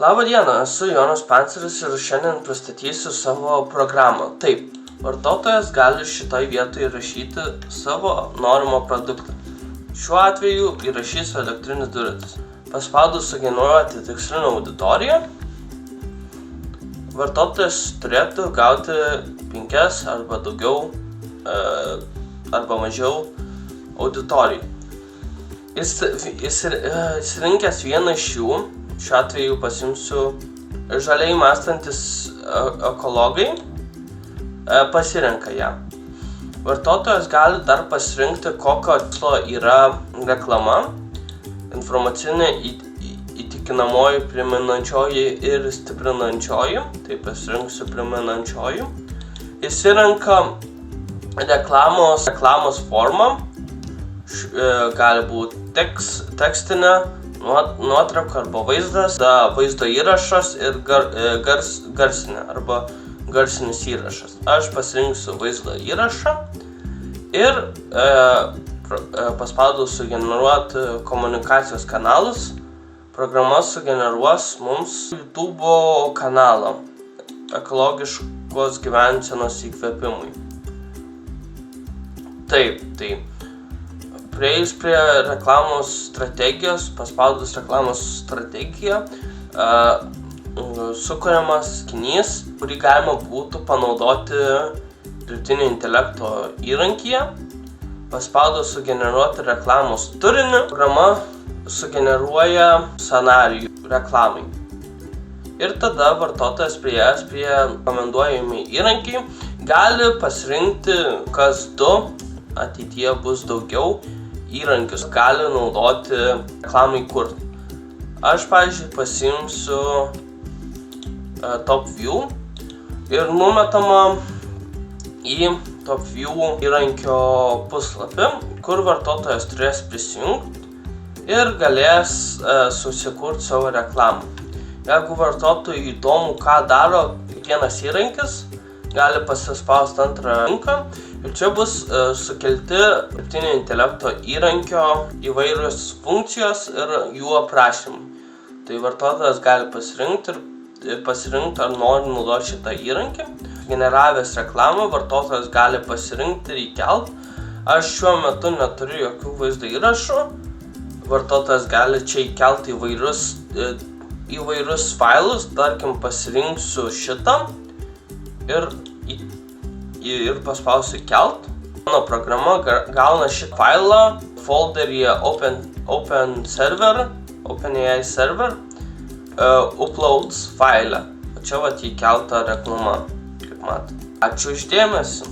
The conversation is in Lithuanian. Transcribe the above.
Labą dieną, esu Jonas Panceris ir šiandien pristatysiu savo programą. Taip, vartotojas gali šitoj vietoje įrašyti savo norimą produktą. Šiuo atveju įrašysiu elektrinis dviratis. Paspaudus sugeneruoti tikslinę auditoriją, vartotojas turėtų gauti 5 arba daugiau arba mažiau auditorijų. Išsirinkęs vieną iš jų, šiuo atveju pasimsiu žaliai mąstantis ekologai, pasirenka ją. Vartotojas gali dar pasirinkti, kokio tikslo yra reklama, informacinė, įtikinamoji, primenančioji ir stiprinančioji. Tai pasirinksiu primenančioji. Išsirenka reklamos formą, gali būti tekstinė, nuotrauka arba vaizdas, vaizdo įrašas ir garsinė arba garsinis įrašas. Aš pasirinksiu vaizdo įrašą ir paspaudus sugeneruoti komunikacijos kanalus, programa sugeneruos mums YouTube kanalą ekologiškos gyvensenos įkvėpimui. Taip. Prieis prie reklamos strategijos, paspaudus reklamos strategiją, sukuriamas sakinys, kurį galima būtų panaudoti dirbtinio intelekto įrankyje. Paspaudus sugeneruoti reklamos turinį, programa sugeneruoja scenarijų reklamai. Ir tada vartotojas priėjęs prie rekomenduojami įrankiai gali pasirinkti, kas ateityje bus daugiau įrankius gali naudoti reklamai kurti. Aš, pavyzdžiui, pasiimsiu Top View ir numetama į Top View įrankio puslapį, kur vartotojas turės prisijungti ir galės susikurti savo reklamą. Jeigu vartotojui įdomu, ką daro kiekvienas įrankis, gali pasispausti antrą ranką ir čia bus sukelti dirbtinio intelekto įrankio įvairios funkcijos ir jų aprašymai. Tai vartotojas gali pasirinkti, ar nori naudoti šitą įrankį. Generavęs reklamą, vartotojas gali pasirinkti ir įkelti. Aš šiuo metu neturiu jokių vaizdo įrašų. Vartotojas gali čia įkelti įvairius failus, tarkim pasirinksiu šitą ir paspausiu kelt. Mano programa gauna šitą failą folderyje OpenAI server, uploads failą. O čia įkelta reklama, kaip matote. Ačiū už dėmesį.